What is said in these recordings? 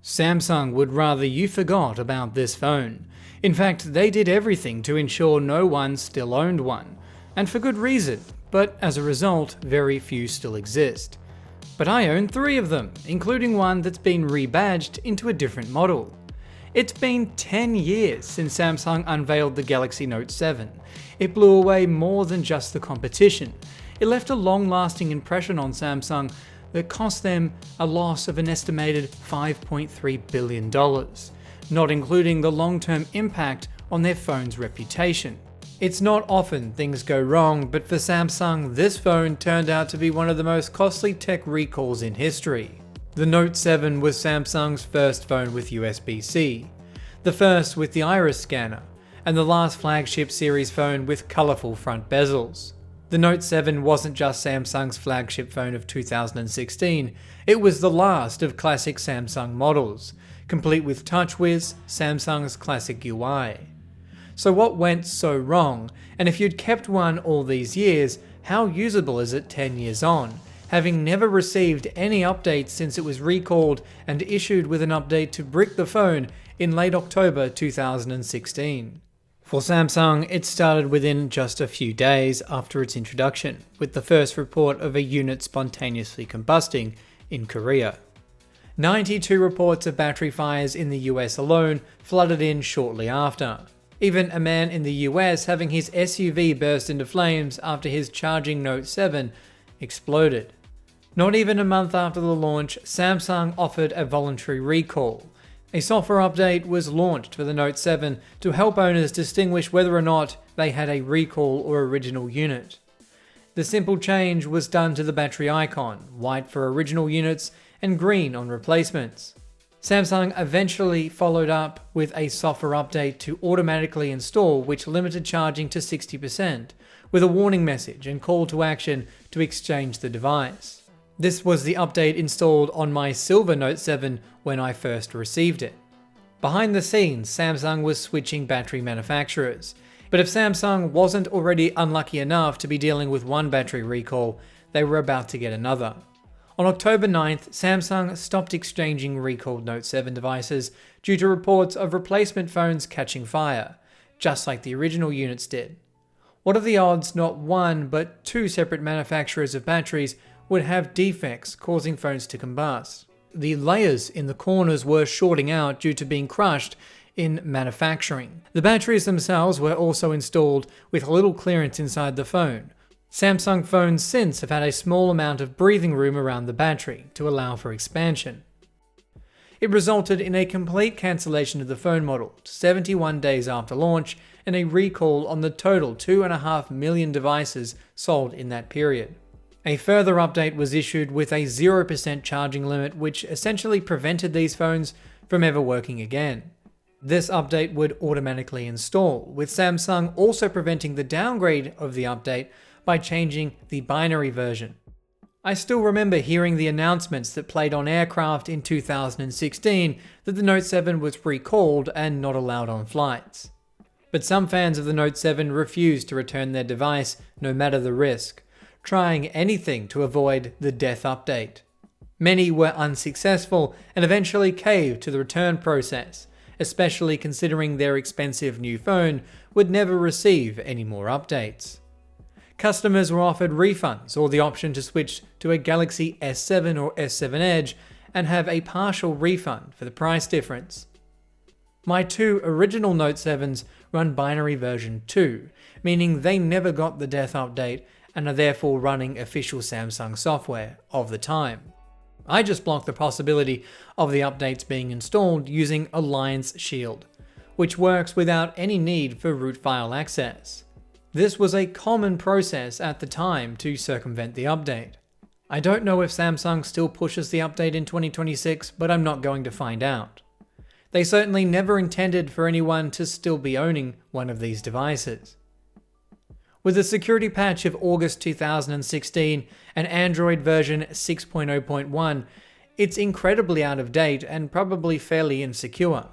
Samsung would rather you forgot about this phone. In fact, they did everything to ensure no one still owned one, and for good reason, but as a result, very few still exist. But I own 3 of them, including one that's been rebadged into a different model. It's been 10 years since Samsung unveiled the Galaxy Note 7. It blew away more than just the competition. It left a long-lasting impression on Samsung that cost them a loss of an estimated $5.3 billion, not including the long-term impact on their phone's reputation. It's not often things go wrong, but for Samsung, this phone turned out to be one of the most costly tech recalls in history. The Note 7 was Samsung's first phone with USB-C, the first with the iris scanner, and the last flagship series phone with colourful front bezels. The Note 7 wasn't just Samsung's flagship phone of 2016, it was the last of classic Samsung models, complete with TouchWiz, Samsung's classic UI. So what went so wrong? And if you'd kept one all these years, how usable is it 10 years on, having never received any updates since it was recalled and issued with an update to brick the phone in late October 2016? For Samsung, it started within just a few days after its introduction, with the first report of a unit spontaneously combusting in Korea. 92 reports of battery fires in the US alone flooded in shortly after. Even a man in the US having his SUV burst into flames after his charging Note 7 exploded. Not even a month after the launch, Samsung offered a voluntary recall. A software update was launched for the Note 7 to help owners distinguish whether or not they had a recall or original unit. The simple change was done to the battery icon, white for original units and green on replacements. Samsung eventually followed up with a software update to automatically install, which limited charging to 60%, with a warning message and call to action to exchange the device. This was the update installed on my silver Note 7 when I first received it. Behind the scenes, Samsung was switching battery manufacturers. But if Samsung wasn't already unlucky enough to be dealing with one battery recall, they were about to get another. On October 9th, Samsung stopped exchanging recalled Note 7 devices due to reports of replacement phones catching fire, just like the original units did. What are the odds not one but 2 separate manufacturers of batteries would have defects causing phones to combust? The layers in the corners were shorting out due to being crushed in manufacturing. The batteries themselves were also installed with little clearance inside the phone. Samsung phones since have had a small amount of breathing room around the battery to allow for expansion. It resulted in a complete cancellation of the phone model 71 days after launch and a recall on the total 2.5 million devices sold in that period. A further update was issued with a 0% charging limit, which essentially prevented these phones from ever working again. This update would automatically install, with Samsung also preventing the downgrade of the update by changing the binary version. I still remember hearing the announcements that played on aircraft in 2016 that the Note 7 was recalled and not allowed on flights. But some fans of the Note 7 refused to return their device no matter the risk, trying anything to avoid the death update. Many were unsuccessful and eventually caved to the return process, especially considering their expensive new phone would never receive any more updates. Customers were offered refunds or the option to switch to a Galaxy S7 or S7 Edge and have a partial refund for the price difference. My 2 original Note 7s run binary version 2, meaning they never got the death update and are therefore running official Samsung software of the time. I just blocked the possibility of the updates being installed using Alliance Shield, which works without any need for root file access. This was a common process at the time to circumvent the update. I don't know if Samsung still pushes the update in 2026, but I'm not going to find out. They certainly never intended for anyone to still be owning one of these devices. With the security patch of August 2016 and Android version 6.0.1, it's incredibly out of date and probably fairly insecure.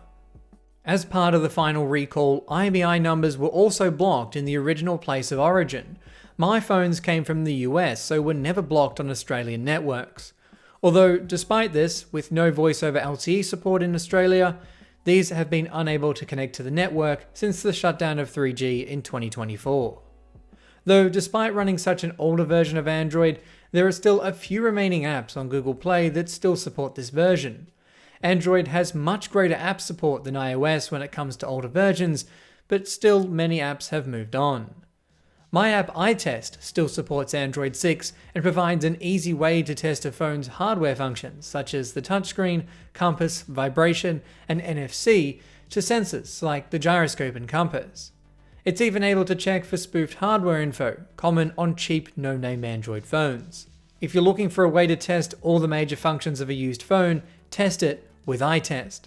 As part of the final recall, IMEI numbers were also blocked in the original place of origin. My phones came from the US, so were never blocked on Australian networks. Although, despite this, with no voice over LTE support in Australia, these have been unable to connect to the network since the shutdown of 3G in 2024. Though, despite running such an older version of Android, there are still a few remaining apps on Google Play that still support this version. Android has much greater app support than iOS when it comes to older versions, but still many apps have moved on. My app iTest still supports Android 6 and provides an easy way to test a phone's hardware functions such as the touchscreen, compass, vibration, and NFC to sensors like the gyroscope and compass. It's even able to check for spoofed hardware info, common on cheap no-name Android phones. If you're looking for a way to test all the major functions of a used phone, test it with iTest.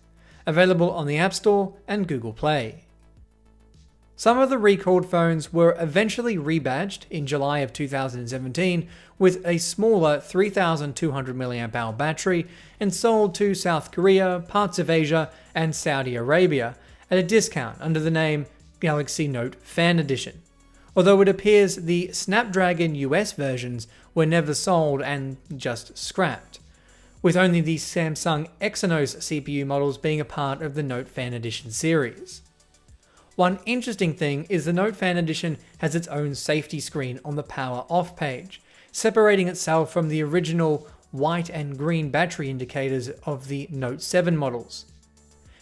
Available on the App Store and Google Play. Some of the recalled phones were eventually rebadged in July of 2017 with a smaller 3200 mAh battery and sold to South Korea, parts of Asia, and Saudi Arabia at a discount under the name Galaxy Note Fan Edition. Although it appears the Snapdragon US versions were never sold and just scrapped, with only the Samsung Exynos CPU models being a part of the Note Fan Edition series. One interesting thing is the Note Fan Edition has its own safety screen on the power off page, separating itself from the original white and green battery indicators of the Note 7 models.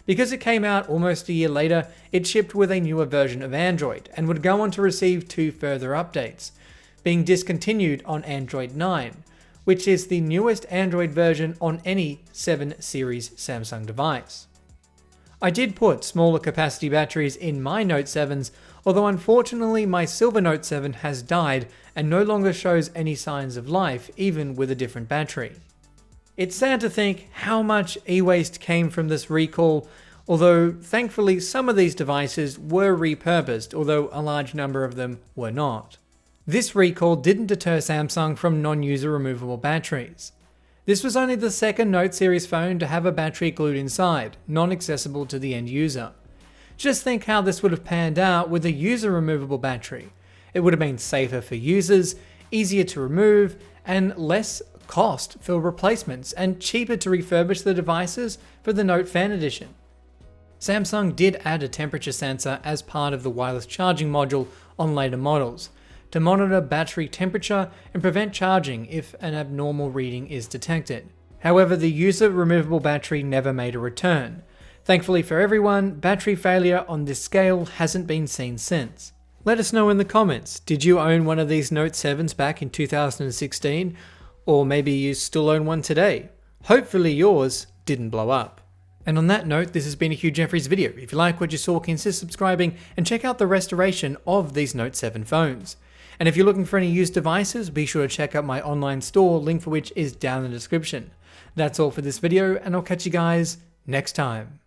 Because it came out almost a year later, it shipped with a newer version of Android and would go on to receive 2 further updates, being discontinued on Android 9, which is the newest Android version on any 7 series Samsung device. I did put smaller capacity batteries in my Note 7s, although unfortunately my silver Note 7 has died and no longer shows any signs of life, even with a different battery. It's sad to think how much e-waste came from this recall, although thankfully some of these devices were repurposed, although a large number of them were not. This recall didn't deter Samsung from non-user removable batteries. This was only the second Note series phone to have a battery glued inside, non-accessible to the end user. Just think how this would have panned out with a user removable battery. It would have been safer for users, easier to remove, and less cost for replacements, and cheaper to refurbish the devices for the Note Fan Edition. Samsung did add a temperature sensor as part of the wireless charging module on later models, to monitor battery temperature and prevent charging if an abnormal reading is detected. However, the user removable battery never made a return. Thankfully for everyone, battery failure on this scale hasn't been seen since. Let us know in the comments, did you own one of these Note 7s back in 2016? Or maybe you still own one today? Hopefully yours didn't blow up. And on that note, this has been a Hugh Jeffries video. If you like what you saw, consider subscribing and check out the restoration of these Note 7 phones. And if you're looking for any used devices, be sure to check out my online store, link for which is down in the description. That's all for this video, and I'll catch you guys next time.